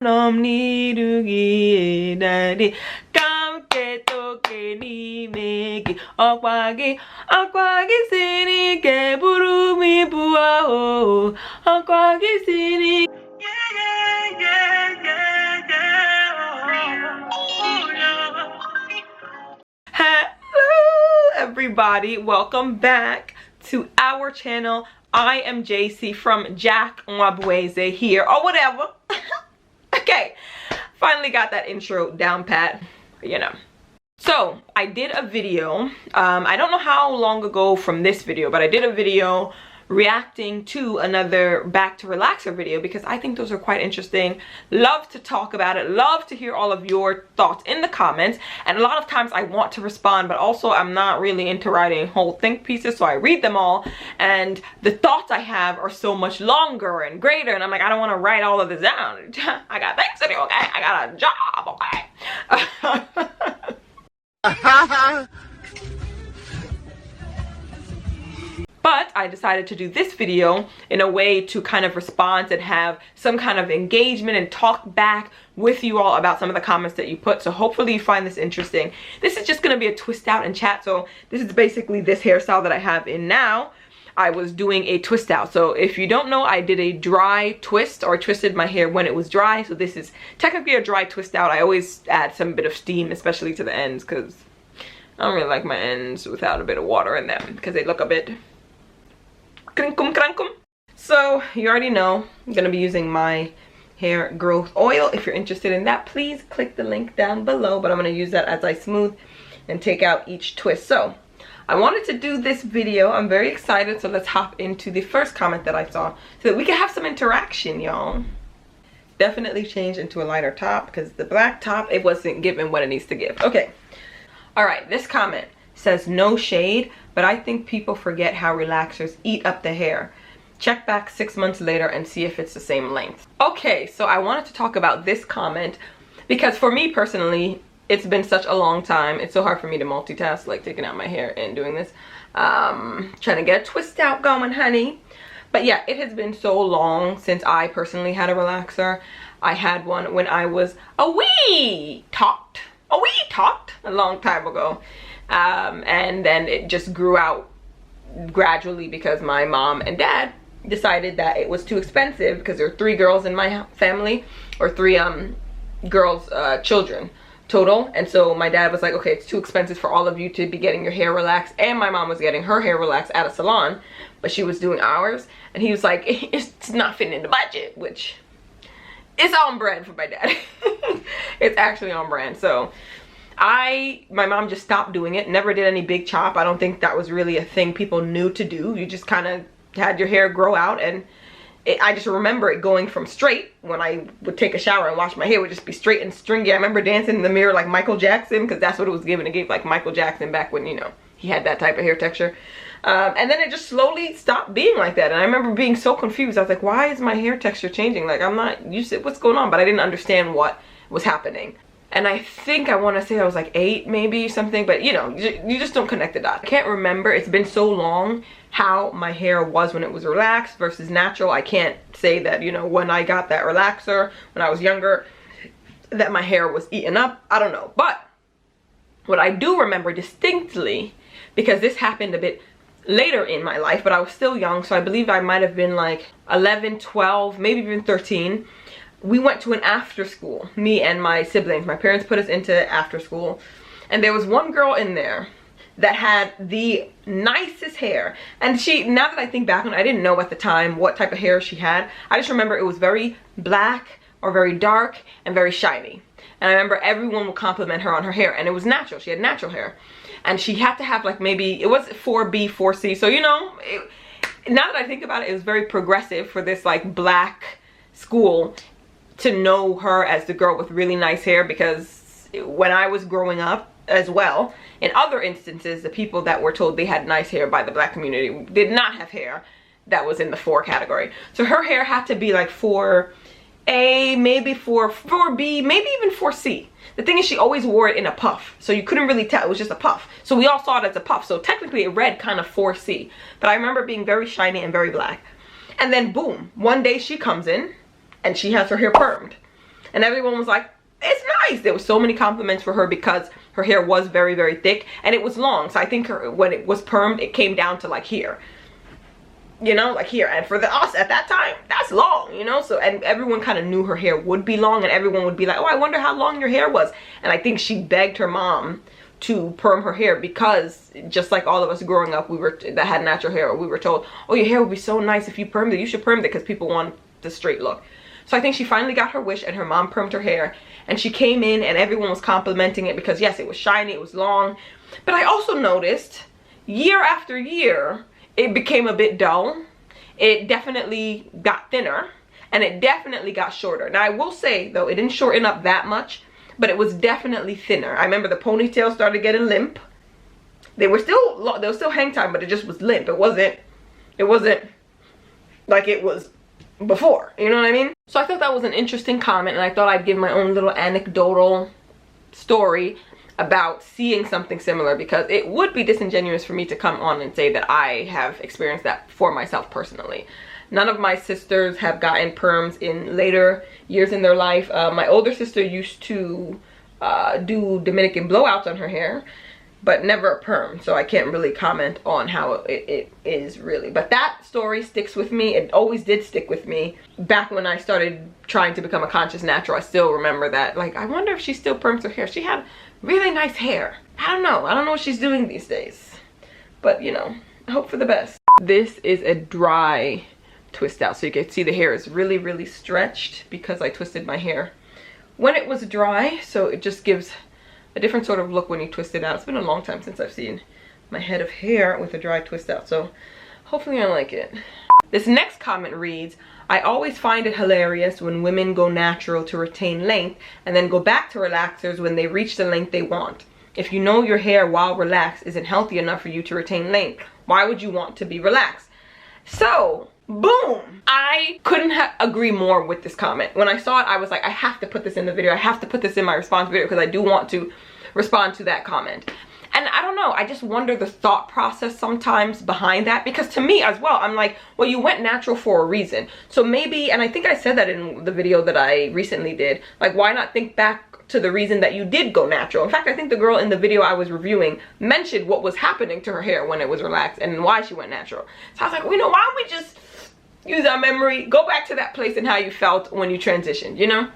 넘니르기에 날이 감게 또깨니 메기 어과기 시니게 부름이 부아오 어과기 시니 Hello everybody, welcome back to our channel. I am JC from Jack Mwabweze here, or whatever. Okay, finally got that intro down pat, you know. So I did a video, I don't know how long ago from this video, but I did a video reacting to another back to relaxer video because I think those are quite interesting. Love to talk about it, love to hear all of your thoughts in the comments, and a lot of times I want to respond, but also I'm not really into writing whole think pieces, so I read them all and the thoughts I have are so much longer and greater, and I'm like, I don't want to write all of this down. I got things to do, okay? I got a job, okay? But I decided to do this video in a way to kind of respond and have some kind of engagement and talk back with you all about some of the comments that you put. So hopefully you find this interesting. This is just going to be a twist out and chat. So this is basically this hairstyle that I have in now. I was doing a twist out. So if you don't know, I did a dry twist, or twisted my hair when it was dry. So this is technically a dry twist out. I always add some bit of steam, especially to the ends, because I don't really like my ends without a bit of water in them because they look a bit crinkum crankum. So you already know I'm gonna be using my hair growth oil. If you're interested in that, please click the link down below, but I'm gonna use that as I smooth and take out each twist. So I wanted to do this video. I'm very excited, so let's hop into the first comment that I saw so that we can have some interaction, y'all. Definitely change into a lighter top because the black top, it wasn't giving what it needs to give. Okay, all right, this comment says no shade, but I think people forget how relaxers eat up the hair. Check back 6 months later and see if it's the same length. Okay, so I wanted to talk about this comment because for me personally, it's been such a long time. It's so hard for me to multitask, like taking out my hair and doing this. Trying to get a twist out going, honey. But yeah, it has been so long since I personally had a relaxer. I had one when I was a wee tot a long time ago. And then it just grew out gradually because my mom and dad decided that it was too expensive because there are 3 girls in my family, or 3 girls children total, and so my dad was like, okay, it's too expensive for all of you to be getting your hair relaxed, and my mom was getting her hair relaxed at a salon, but she was doing ours, and he was like, it's not fitting in the budget, which is on brand for my dad. It's actually on brand. So my mom just stopped doing it, never did any big chop. I don't think that was really a thing people knew to do. You just kind of had your hair grow out, and I just remember it going from straight when I would take a shower and wash my hair, would just be straight and stringy. I remember dancing in the mirror like Michael Jackson because that's what it was giving. It gave like Michael Jackson back when, you know, he had that type of hair texture. And then it just slowly stopped being like that, and I remember being so confused. I was like, why is my hair texture changing? Like, I'm not used to it. What's going on? But I didn't understand what was happening. And I think I want to say I was like 8 maybe, something, but you know, you just don't connect the dots. I can't remember, it's been so long, how my hair was when it was relaxed versus natural. I can't say that, you know, when I got that relaxer when I was younger, that my hair was eaten up. I don't know. But what I do remember distinctly, because this happened a bit later in my life, but I was still young, so I believe I might have been like 11, 12, maybe even 13. We went to an after school, me and my siblings. My parents put us into after school, and there was one girl in there that had the nicest hair. And she, now that I think back on it, I didn't know at the time what type of hair she had. I just remember it was very black or very dark and very shiny. And I remember everyone would compliment her on her hair, and it was natural. She had natural hair, and she had to have like, maybe it was 4B, 4C. So, you know, now that I think about it, it was very progressive for this like black school to know her as the girl with really nice hair, because when I was growing up as well, in other instances, the people that were told they had nice hair by the black community did not have hair that was in the 4 category. So her hair had to be like 4A, maybe 4B, maybe even 4C. The thing is, she always wore it in a puff, so you couldn't really tell. It was just a puff. So we all saw it as a puff. So technically it read kind of 4C. But I remember being very shiny and very black. And then boom, one day she comes in and she has her hair permed. and everyone was like, it's nice. There was so many compliments for her because her hair was very, very thick and it was long. So I think when it was permed, it came down to like here, you know, like here. And for us at that time, that's long, you know. So, and everyone kind of knew her hair would be long, and everyone would be like, oh, I wonder how long your hair was. And I think she begged her mom to perm her hair because just like all of us growing up, that had natural hair, we were told, oh, your hair would be so nice if you permed it. You should perm it because people want the straight look. So I think she finally got her wish and her mom permed her hair, and she came in and everyone was complimenting it because yes, it was shiny, it was long. But I also noticed year after year, it became a bit dull. It definitely got thinner and it definitely got shorter. Now I will say though, it didn't shorten up that much, but it was definitely thinner. I remember the ponytail started getting limp. They were still hang time, but it just was limp. It wasn't like it was before, you know what I mean? So I thought that was an interesting comment, and I thought I'd give my own little anecdotal story about seeing something similar, because it would be disingenuous for me to come on and say that I have experienced that for myself personally. None of my sisters have gotten perms in later years in their life. My older sister used to do Dominican blowouts on her hair, but never a perm, so I can't really comment on how it is really. But that story sticks with me. It always did stick with me. Back when I started trying to become a conscious natural, I still remember that. Like, I wonder if she still perms her hair. She had really nice hair. I don't know what she's doing these days. But, you know, I hope for the best. This is a dry twist out, so you can see the hair is really, really stretched because I twisted my hair when it was dry, so it just gives a different sort of look when you twist it out. It's been a long time since I've seen my head of hair with a dry twist out, so hopefully I like it. This next comment reads, I always find it hilarious when women go natural to retain length and then go back to relaxers when they reach the length they want. If you know your hair while relaxed isn't healthy enough for you to retain length, why would you want to be relaxed? So, boom! I couldn't agree more with this comment. When I saw it, I was like, I have to put this in the video. I have to put this in my response video because I do want to respond to that comment. And I don't know, I just wonder the thought process sometimes behind that, because to me as well, I'm like, well, you went natural for a reason. So maybe, and I think I said that in the video that I recently did, like, why not think back to the reason that you did go natural? In fact, I think the girl in the video I was reviewing mentioned what was happening to her hair when it was relaxed and why she went natural. So I was like, well, you know, why don't we just use our memory, go back to that place and how you felt when you transitioned, you know?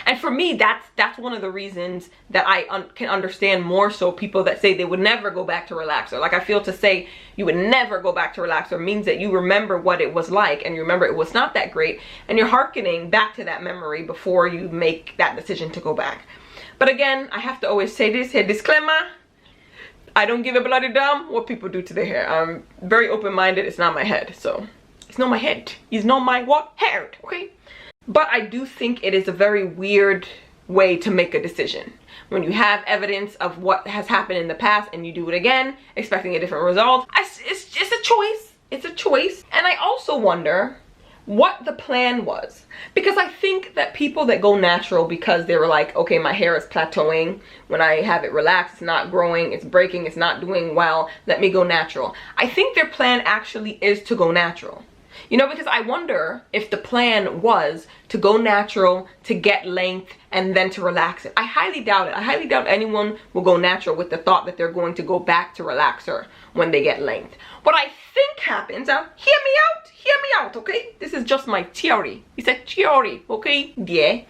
And for me, that's one of the reasons that I can understand more so people that say they would never go back to relaxer. Like, I feel to say you would never go back to relaxer means that you remember what it was like, and you remember it was not that great, and you're hearkening back to that memory before you make that decision to go back. But again, I have to always say this here, disclaimer, I don't give a bloody damn what people do to their hair. I'm very open-minded. It's not my head, so it's not my head. It's not my what? Hair, okay? But I do think it is a very weird way to make a decision. When you have evidence of what has happened in the past and you do it again, expecting a different result, it's just a choice. It's a choice. And I also wonder what the plan was. Because I think that people that go natural because they were like, okay, my hair is plateauing. When I have it relaxed, it's not growing, it's breaking, it's not doing well, let me go natural. I think their plan actually is to go natural. You know, because I wonder if the plan was to go natural, to get length, and then to relax it. I highly doubt it. I highly doubt anyone will go natural with the thought that they're going to go back to relaxer when they get length. What I think happens, hear me out, okay? This is just my theory. It's a theory, okay? Yeah.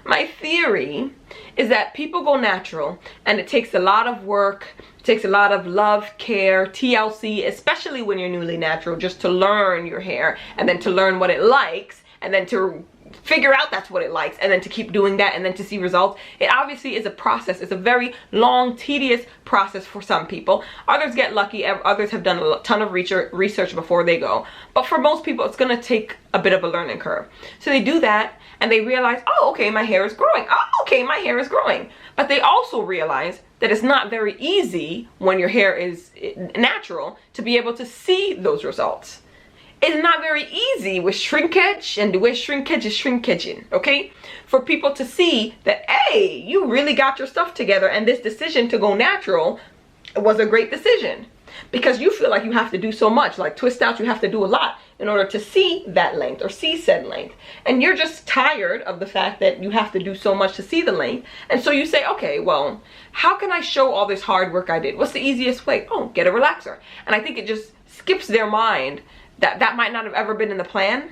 My theory is that people go natural and it takes a lot of work, it takes a lot of love, care, TLC, especially when you're newly natural, just to learn your hair and then to learn what it likes and then to figure out that's what it likes and then to keep doing that and then to see results. It obviously is a process. It's a very long, tedious process for some people. Others get lucky. Others have done a ton of research before they go. But for most people, it's going to take a bit of a learning curve. So they do that and they realize, oh, okay, my hair is growing. Oh, okay, my hair is growing. But they also realize that it's not very easy when your hair is natural to be able to see those results. It's not very easy with shrinkage, and the way shrinkage is shrinkaging, okay? For people to see that, hey, you really got your stuff together and this decision to go natural was a great decision. Because you feel like you have to do so much, like twist outs, you have to do a lot in order to see that length or see said length. And you're just tired of the fact that you have to do so much to see the length. And so you say, okay, well, how can I show all this hard work I did? What's the easiest way? Oh, get a relaxer. And I think it just skips their mind that that might not have ever been in the plan.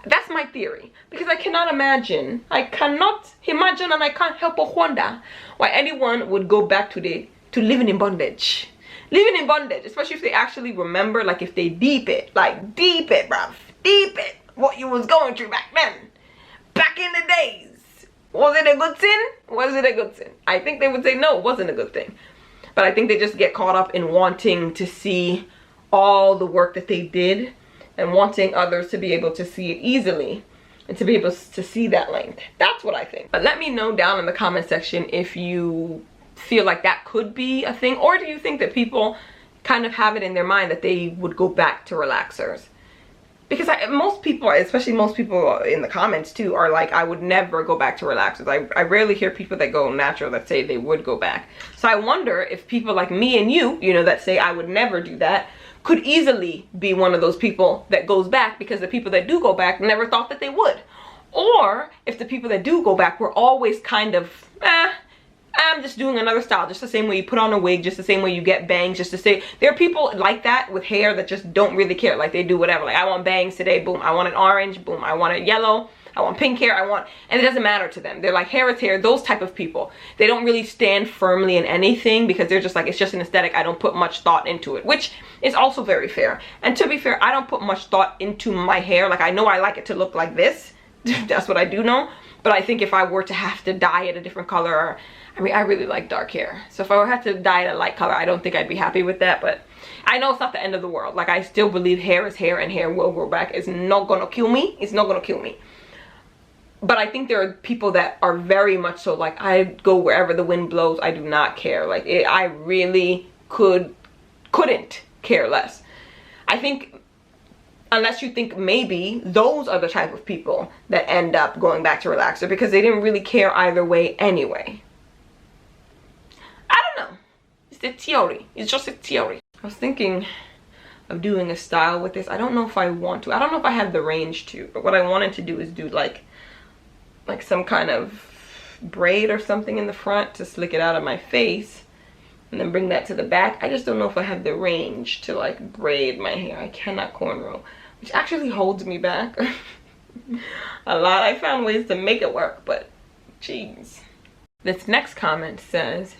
That's my theory, because I cannot imagine, and I can't help but wonder why anyone would go back to living in bondage. Living in bondage, especially if they actually remember, like if they deep it, bruv, deep it, what you was going through back then, back in the days. Was it a good sin? Was it a good sin? I think they would say no, it wasn't a good thing. But I think they just get caught up in wanting to see all the work that they did and wanting others to be able to see it easily and to be able to see that length. That's what I think. But let me know down in the comment section if you feel like that could be a thing, or do you think that people kind of have it in their mind that they would go back to relaxers? Because most people, especially most people in the comments too, are like, I would never go back to relaxers. I rarely hear people that go natural that say they would go back. So I wonder if people like me and you know, that say I would never do that, could easily be one of those people that goes back, because the people that do go back never thought that they would. Or if the people that do go back were always kind of, I'm just doing another style, just the same way you put on a wig, just the same way you get bangs, just to say, there are people like that with hair that just don't really care, like they do whatever, like I want bangs today, boom, I want it orange, boom, I want it yellow, I want pink hair, and it doesn't matter to them. They're like, hair is hair, those type of people. They don't really stand firmly in anything, because they're just like, it's just an aesthetic, I don't put much thought into it, which is also very fair. And to be fair, I don't put much thought into my hair. Like, I know I like it to look like this, that's what I do know, but I think if I were to have to dye it a different color, I mean, I really like dark hair, so if I had to dye it a light color, I don't think I'd be happy with that. But I know it's not the end of the world. Like, I still believe hair is hair and hair will grow back. It's not gonna kill me. It's not gonna kill me. But I think there are people that are very much so like, I go wherever the wind blows, I do not care. Like, I really couldn't care less. I think, unless you think maybe those are the type of people that end up going back to relaxer because they didn't really care either way anyway. I don't know. It's a theory. It's just a theory. I was thinking of doing a style with this. I don't know if I want to. I don't know if I have the range to, but what I wanted to do is do like some kind of braid or something in the front to slick it out of my face and then bring that to the back. I just don't know if I have the range to like braid my hair. I cannot cornrow, which actually holds me back a lot. I found ways to make it work, but jeez. This next comment says,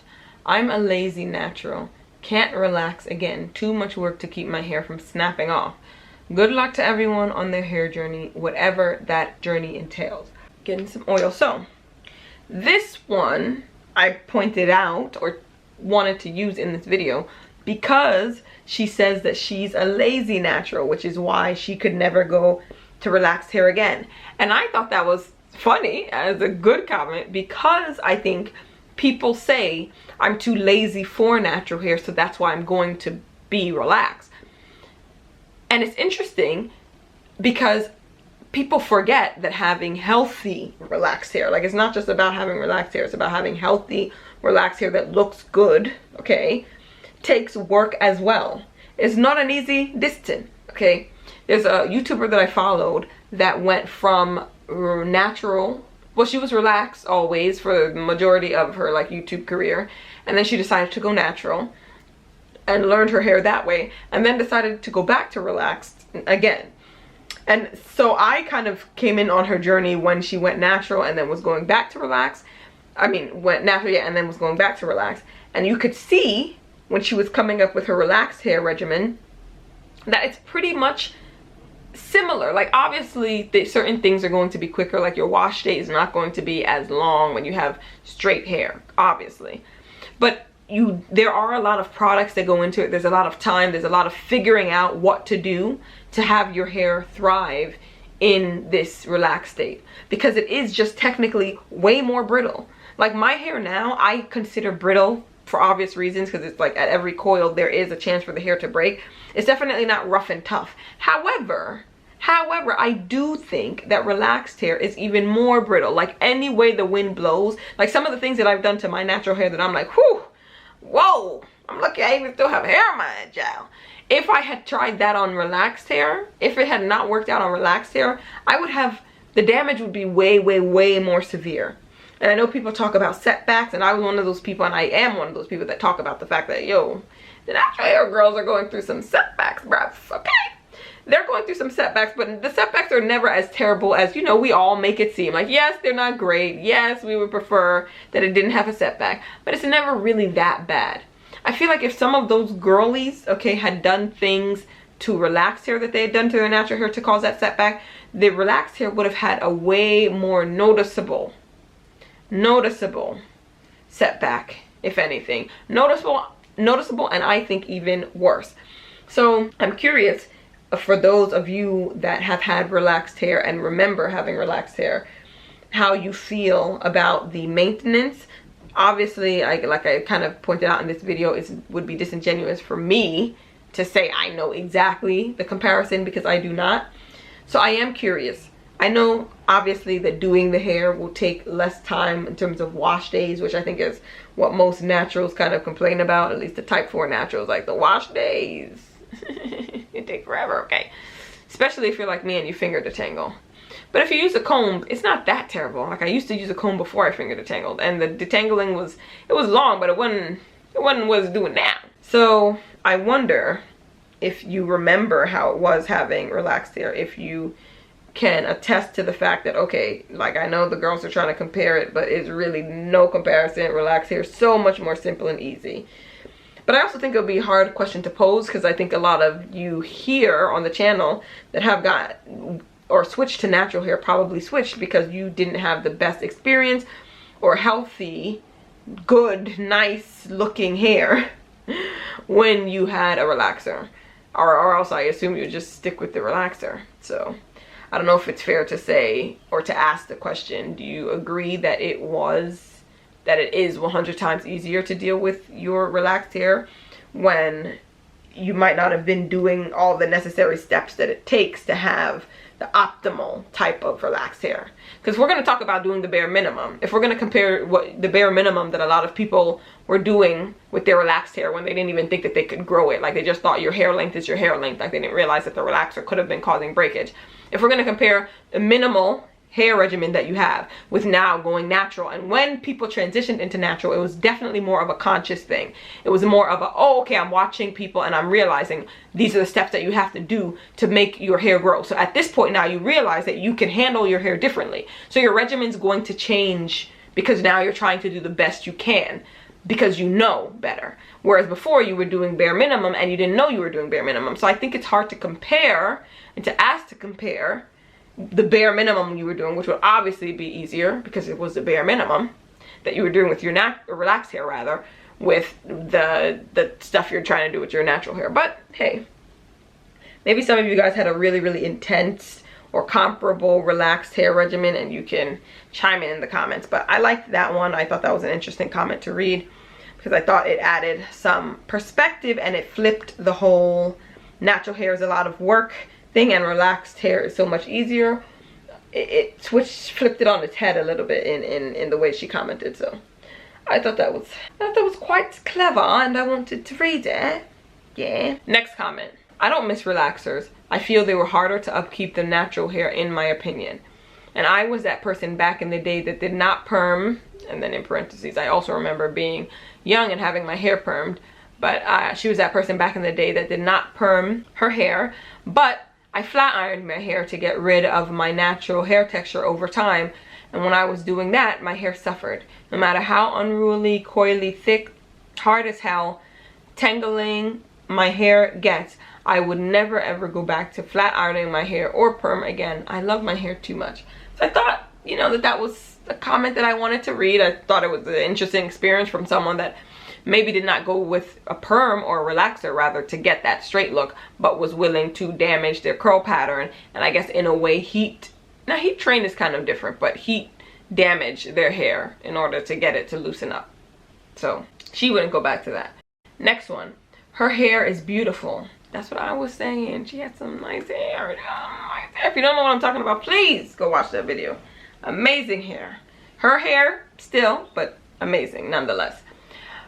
I'm a lazy natural. Can't relax again. Too much work to keep my hair from snapping off. Good luck to everyone on their hair journey, whatever that journey entails. Getting some oil. So this one I pointed out or wanted to use in this video because she says that she's a lazy natural, which is why she could never go to relaxed hair again. And I thought that was funny as a good comment, because I think people say I'm too lazy for natural hair, so that's why I'm going to be relaxed. And it's interesting because people forget that having healthy relaxed hair, like, it's not just about having relaxed hair, it's about having healthy relaxed hair that looks good, okay, takes work as well. It's not an easy distance, okay. There's a YouTuber that I followed that went from natural, well, she was relaxed always for the majority of her like YouTube career, and then she decided to go natural and learned her hair that way, and then decided to go back to relaxed again. And so I kind of came in on her journey when she went natural and then was going back to relax. I mean, went natural, yeah, and then was going back to relax. And you could see when she was coming up with her relaxed hair regimen that it's pretty much similar. Like, obviously certain things are going to be quicker, like your wash day is not going to be as long when you have straight hair, obviously. But there are a lot of products that go into it. There's a lot of time, there's a lot of figuring out what to do to have your hair thrive in this relaxed state, because it is just technically way more brittle. Like, my hair now I consider brittle for obvious reasons, because it's like at every coil there is a chance for the hair to break. It's definitely not rough and tough. However, I do think that relaxed hair is even more brittle. Like, any way the wind blows, like some of the things that I've done to my natural hair that I'm like, whew, whoa, I'm lucky I even still have hair on my head, child. if I had tried that on relaxed hair, if it had not worked out on relaxed hair, I would have, the damage would be way, way, way more severe. And I know people talk about setbacks, and I was one of those people, and I am one of those people that talk about the fact that, yo, the natural hair girls are going through some setbacks, bruv, okay? They're going through some setbacks, but the setbacks are never as terrible as, you know, we all make it seem. Like, yes, they're not great. Yes, we would prefer that it didn't have a setback, but it's never really that bad. I feel like if some of those girlies, okay, had done things to relaxed hair that they had done to their natural hair to cause that setback, the relaxed hair would have had a way more noticeable setback, if anything. Noticeable, and I think even worse. So I'm curious, for those of you that have had relaxed hair and remember having relaxed hair, how you feel about the maintenance. Obviously, like I kind of pointed out in this video, it would be disingenuous for me to say I know exactly the comparison, because I do not. So I am curious. I know obviously that doing the hair will take less time in terms of wash days, which I think is what most naturals kind of complain about, at least the type 4 naturals, like the wash days. It takes forever, okay? Especially if you're like me and you finger detangle. But if you use a comb, it's not that terrible. Like, I used to use a comb before I finger detangled, and the detangling was, it was long, but it wasn't what it's doing now. So I wonder if you remember how it was having relaxed hair, if you can attest to the fact that, okay, like, I know the girls are trying to compare it, but it's really no comparison. Relaxed hair is so much more simple and easy. But I also think it'll be a hard question to pose, because I think a lot of you here on the channel that have got or switched to natural hair probably switched because you didn't have the best experience or healthy, good, nice looking hair when you had a relaxer. Or else I assume you just stick with the relaxer. So I don't know if it's fair to say or to ask the question, do you agree that it is 100 times easier to deal with your relaxed hair when you might not have been doing all the necessary steps that it takes to have the optimal type of relaxed hair? Because we're going to talk about doing the bare minimum. If we're going to compare what the bare minimum that a lot of people were doing with their relaxed hair when they didn't even think that they could grow it, like they just thought your hair length is your hair length, like they didn't realize that the relaxer could have been causing breakage. If we're going to compare the minimal hair regimen that you have with now going natural, and when people transitioned into natural, it was definitely more of a conscious thing. It was more of a, oh, okay, I'm watching people and I'm realizing these are the steps that you have to do to make your hair grow. So at this point now you realize that you can handle your hair differently. So your regimen's going to change because now you're trying to do the best you can because you know better. Whereas before you were doing bare minimum and you didn't know you were doing bare minimum. So I think it's hard to compare and to ask to compare the bare minimum you were doing, which would obviously be easier because it was the bare minimum that you were doing with your relaxed hair, rather, with the stuff you're trying to do with your natural hair. But hey, maybe some of you guys had a really, really intense or comparable relaxed hair regimen and you can chime in the comments. But I liked that one. I thought that was an interesting comment to read because I thought it added some perspective and it flipped the whole natural hair is a lot of work thing and relaxed hair is so much easier. It flipped it on its head a little bit in the way she commented. So I thought that was quite clever and I wanted to read it. Yeah. Next comment. I don't miss relaxers. I feel they were harder to upkeep than natural hair in my opinion. And I was that person back in the day that did not perm, and then in parentheses I also remember being young and having my hair permed, but she was that person back in the day that did not perm her hair, but I flat ironed my hair to get rid of my natural hair texture over time. And when I was doing that, my hair suffered. No matter how unruly, coily, thick, hard as hell, tangling my hair gets, I would never ever go back to flat ironing my hair or perm again. I love my hair too much. So I thought, you know, that was a comment that I wanted to read. I thought it was an interesting experience from someone that maybe did not go with a perm or a relaxer rather to get that straight look, but was willing to damage their curl pattern and I guess in a way heat train is kind of different, but heat damage their hair in order to get it to loosen up. So she wouldn't go back to that. Next one. Her hair is beautiful. That's what I was saying. She had some nice hair. If you don't know what I'm talking about, please go watch that video. Amazing hair. Her hair still, but amazing nonetheless.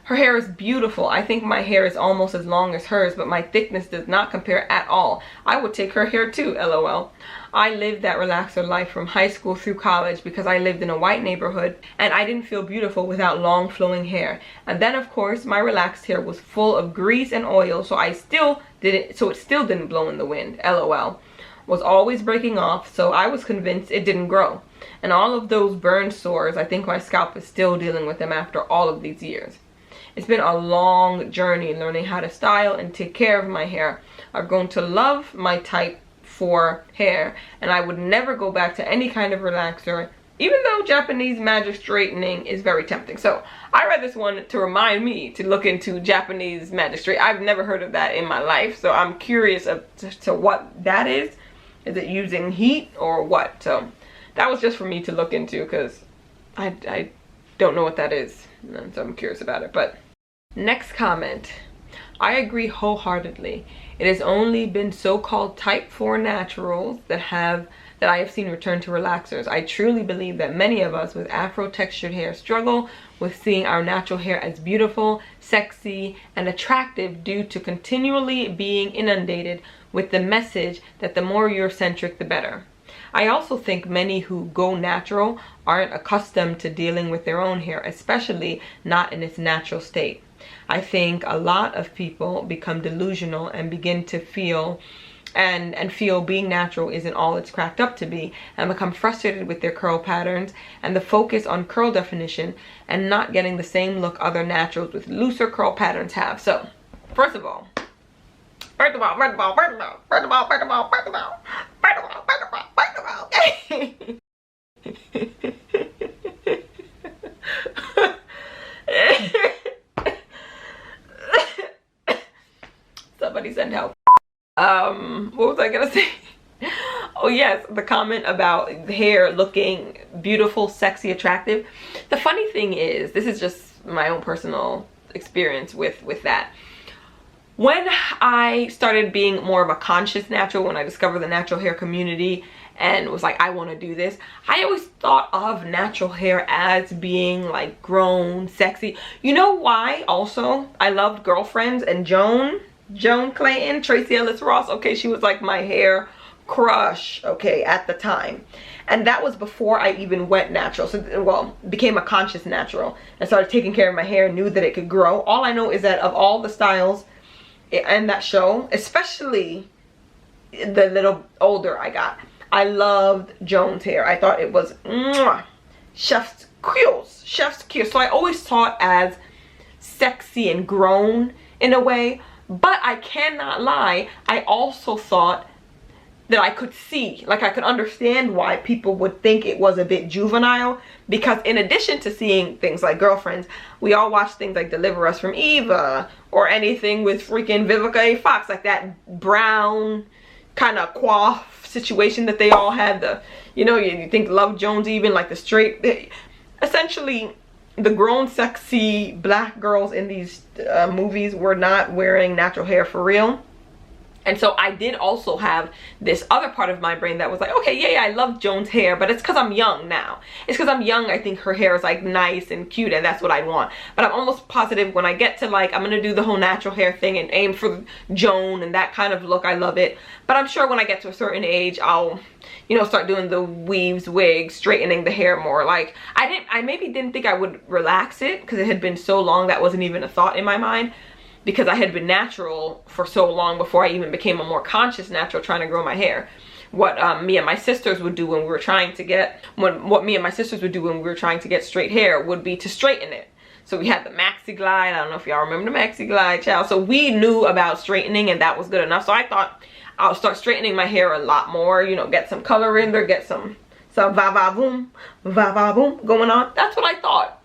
Her hair is beautiful. I think my hair is almost as long as hers, but my thickness does not compare at all. I would take her hair too, LOL. I lived that relaxer life from high school through college because I lived in a white neighborhood and I didn't feel beautiful without long flowing hair. And then of course my relaxed hair was full of grease and oil, so it still didn't blow in the wind, LOL. Was always breaking off, so I was convinced it didn't grow. And all of those burn sores, I think my scalp is still dealing with them after all of these years. It's been a long journey learning how to style and take care of my hair. I've grown to love my type for hair, and I would never go back to any kind of relaxer, even though Japanese magic straightening is very tempting. So I read this one to remind me to look into Japanese magic straightening. I've never heard of that in my life, so I'm curious as to what that is. Is it using heat or what? So that was just for me to look into because I don't know what that is, so I'm curious about it. But next comment. I agree wholeheartedly. It has only been so-called type 4 naturals that I have seen return to relaxers. I truly believe that many of us with afro textured hair struggle with seeing our natural hair as beautiful, sexy, and attractive due to continually being inundated with the message that the more Eurocentric, the better. I also think many who go natural aren't accustomed to dealing with their own hair, especially not in its natural state. I think a lot of people become delusional and begin to feel feel being natural isn't all it's cracked up to be, and become frustrated with their curl patterns and the focus on curl definition and not getting the same look other naturals with looser curl patterns have. So, first of all, somebody send help. What was I gonna say? Oh yes, the comment about the hair looking beautiful, sexy, attractive. The funny thing is, this is just my own personal experience with that. When I started being more of a conscious natural, when I discovered the natural hair community and was like, I want to do this, I always thought of natural hair as being like grown, sexy. You know why also I loved Girlfriends and Joan Clayton, Tracy Ellis Ross? Okay, she was like my hair crush, okay, at the time. And that was before I even went natural. So, well, became a conscious natural and started taking care of my hair, knew that it could grow. All I know is that of all the styles in that show, especially the little older I got, I loved Joan's hair. I thought it was mwah, chef's kiss. So I always saw it as sexy and grown in a way. But I cannot lie, I also thought that I could see, like I could understand why people would think it was a bit juvenile, because in addition to seeing things like Girlfriends, we all watch things like Deliver Us from Eva or anything with freaking Vivica A. Fox, like that brown kind of coif situation that they all had. The, you know, you think Love Jones, even like the straight, essentially the grown sexy black girls in these movies were not wearing natural hair for real. And so I did also have this other part of my brain that was like, okay, yeah, I love Joan's hair, but it's because I'm young now. It's because I'm young, I think her hair is like nice and cute and that's what I want. But I'm almost positive when I get to like, I'm gonna do the whole natural hair thing and aim for Joan and that kind of look, I love it. But I'm sure when I get to a certain age, I'll, you know, start doing the weaves, wigs, straightening the hair more. Like, I maybe didn't think I would relax it because it had been so long that wasn't even a thought in my mind, because I had been natural for so long before I even became a more conscious natural trying to grow my hair. What me and my sisters would do when we were trying to get, what me and my sisters would do when we were trying to get straight hair would be to straighten it. So we had the Maxi Glide. I don't know if y'all remember the Maxi Glide, child. So we knew about straightening and that was good enough. So I thought I'll start straightening my hair a lot more, you know, get some color in there, get some va-va-voom going on. That's what I thought.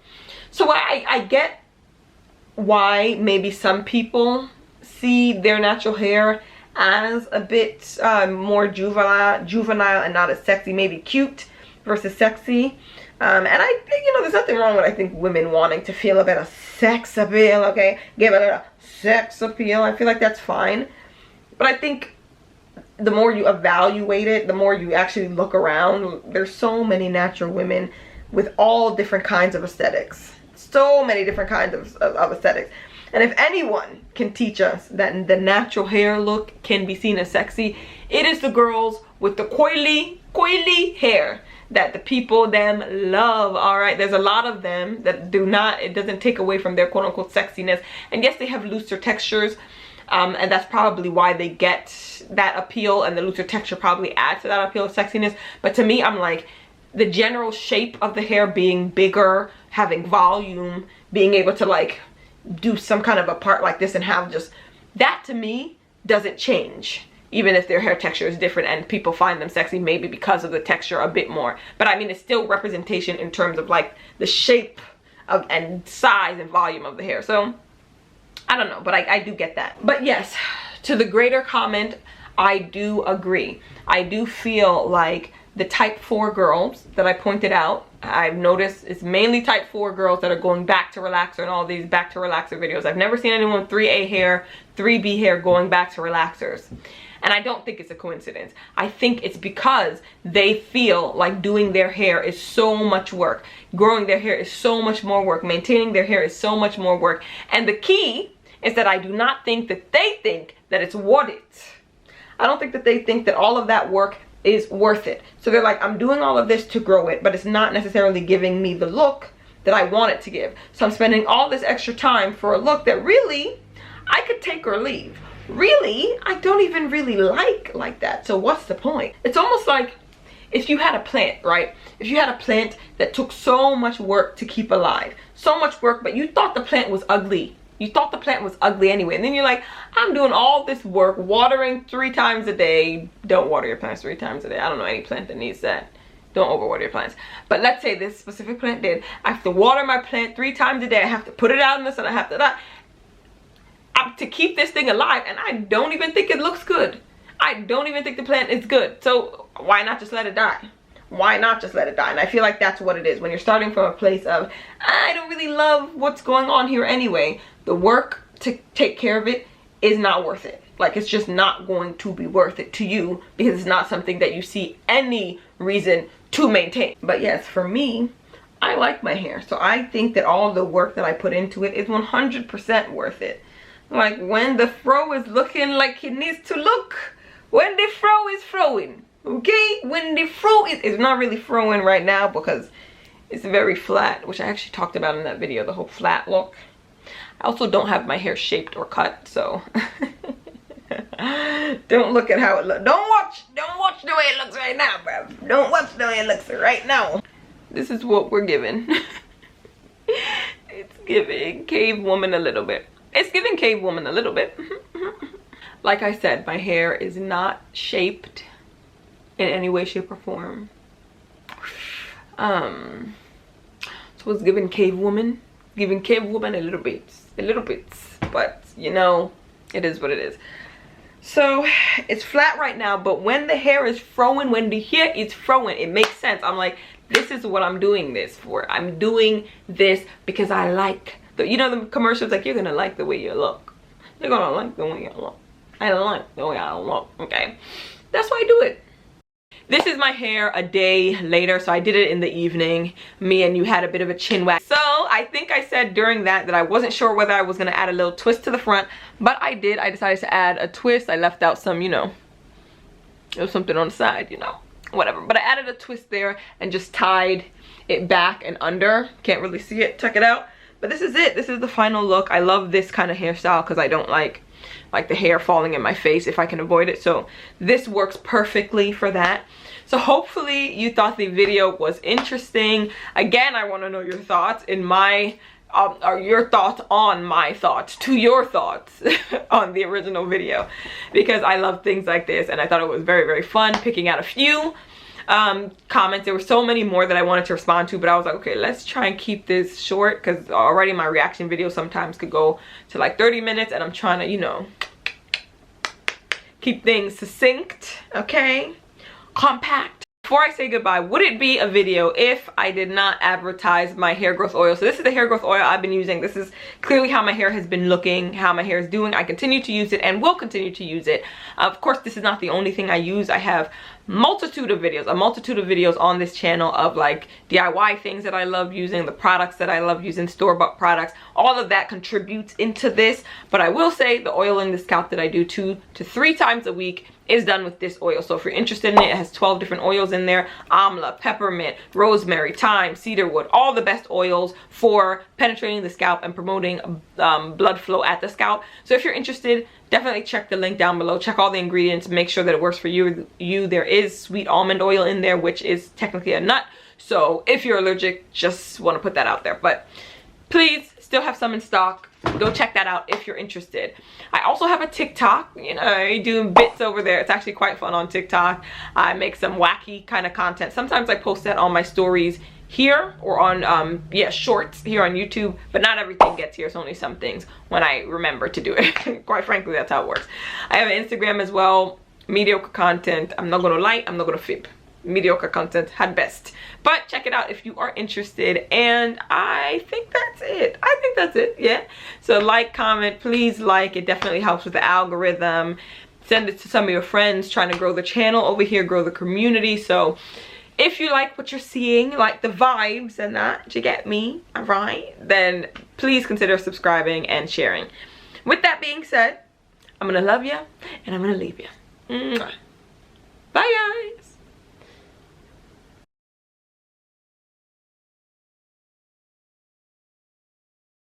So I get why maybe some people see their natural hair as a bit more juvenile and not as sexy, maybe cute versus sexy. And I think, you know, there's nothing wrong with, I think, women wanting to feel a bit of sex appeal, okay? Give it a sex appeal. I feel like that's fine. But I think the more you evaluate it, the more you actually look around, there's so many natural women with all different kinds of aesthetics. so many different kinds of aesthetics. And if anyone can teach us that the natural hair look can be seen as sexy, it is the girls with the coily hair that the people them love. All right, there's a lot of them that do not, it doesn't take away from their quote unquote sexiness. And yes, they have looser textures, and that's probably why they get that appeal, and the looser texture probably adds to that appeal of sexiness. But to me, I'm like, the general shape of the hair being bigger, having volume, being able to like do some kind of a part like this and have just that, to me doesn't change, even if their hair texture is different and people find them sexy maybe because of the texture a bit more. But I mean, it's still representation in terms of like the shape of and size and volume of the hair. So I don't know, but I do get that. But yes, to the greater comment, I do agree. I do feel like the type 4 girls that I pointed out, I've noticed it's mainly type 4 girls that are going back to relaxer and all these back to relaxer videos. I've never seen anyone with 3A hair, 3B hair going back to relaxers. And I don't think it's a coincidence. I think it's because they feel like doing their hair is so much work. Growing their hair is so much more work. Maintaining their hair is so much more work. And the key is that I do not think that they think that it's worth it. I don't think that they think that all of that work is worth it. So they're like, I'm doing all of this to grow it, but it's not necessarily giving me the look that I want it to give. So I'm spending all this extra time for a look that really I could take or leave. Really, I don't even really like that. So what's the point? It's almost like if you had a plant, right? If you had a plant that took so much work to keep alive, so much work, but you thought the plant was ugly. You thought the plant was ugly anyway. And then you're like, I'm doing all this work, watering 3 times a day. Don't water your plants 3 times a day. I don't know any plant that needs that. Don't overwater your plants. But let's say this specific plant did. I have to water my plant 3 times a day. I have to put it out in the sun. I have to keep this thing alive. And I don't even think it looks good. I don't even think the plant is good. So why not just let it die? Why not just let it die? And I feel like that's what it is. When you're starting from a place of, I don't really love what's going on here anyway, the work to take care of it is not worth it. Like, it's just not going to be worth it to you because it's not something that you see any reason to maintain. But yes, for me, I like my hair. So I think that all the work that I put into it is 100% worth it. Like, when the fro is looking like it needs to look, when the fro is frowing. Okay, when the fro is, it's not really froing right now because it's very flat, which I actually talked about in that video, the whole flat look. I also don't have my hair shaped or cut, so don't look at how it looks. Don't watch the way it looks right now, bro. Don't watch the way it looks right now. This is what we're given. It's giving cave woman a little bit. It's giving cave woman a little bit. Like I said, my hair is not shaped in any way, shape, or form. So it's giving cave woman a little bit, but you know, it is what it is. So it's flat right now, but when the hair is frowing, when the hair is frowing, it makes sense. I'm like, this is what I'm doing this for. I'm doing this because I like the, you know, the commercials like, you're gonna like the way you look. You're gonna like the way you look. I like the way I look. Okay, that's why I do it. This is my hair a day later, so I did it in the evening. Me and you had a bit of a chin wag. So I think I said during that I wasn't sure whether I was gonna add a little twist to the front, but I did. I decided to add a twist. I left out some, you know, there was something on the side, you know, whatever. But I added a twist there and just tied it back and under. Can't really see it, check it out. But this is it. This is the final look. I love this kind of hairstyle because I don't like the hair falling in my face if I can avoid it. So this works perfectly for that. So hopefully you thought the video was interesting. Again, I want to know your thoughts in my or your thoughts on my thoughts to your thoughts on the original video, because I love things like this and I thought it was very, very fun picking out a few comments. There were so many more that I wanted to respond to, but I was like, okay, let's try and keep this short because already my reaction video sometimes could go to like 30 minutes and I'm trying to, you know, keep things succinct, okay, compact. Before I say goodbye, would it be a video if I did not advertise my hair growth oil? So this is the hair growth oil I've been using. This is clearly how my hair has been looking, how my hair is doing. I continue to use it and will continue to use it. Of course, this is not the only thing I use. I have a multitude of videos on this channel of like DIY things that I love using, the products that I love using, store-bought products. All of that contributes into this. But I will say the oiling the scalp that I do 2 to 3 times a week is done with this oil. So if you're interested in it, it has 12 different oils in there: amla, peppermint, rosemary, thyme, cedarwood, all the best oils for penetrating the scalp and promoting blood flow at the scalp. So if you're interested, definitely check the link down below. Check all the ingredients, make sure that it works for you. There is sweet almond oil in there, which is technically a nut. So if you're allergic, just want to put that out there. But please, still have some in stock. Go check that out if you're interested. I also have a TikTok, you know, doing bits over there. It's actually quite fun on TikTok. I make some wacky kind of content. Sometimes I post that on my stories here or on shorts here on YouTube, but not everything gets here. It's only some things when I remember to do it. Quite frankly, that's how it works. I have an Instagram as well. Mediocre content. I'm not gonna lie, I'm not gonna fib. Mediocre content at best, but check it out if you are interested. And I think that's it. Yeah, so like, comment, please. Like, it definitely helps with the algorithm. Send it to some of your friends trying to grow the channel over here, grow the community. So if you like what you're seeing, like the vibes and that, you get me, all right, then please consider subscribing and sharing. With that being said, I'm gonna love you and I'm gonna leave you. Bye, y'all.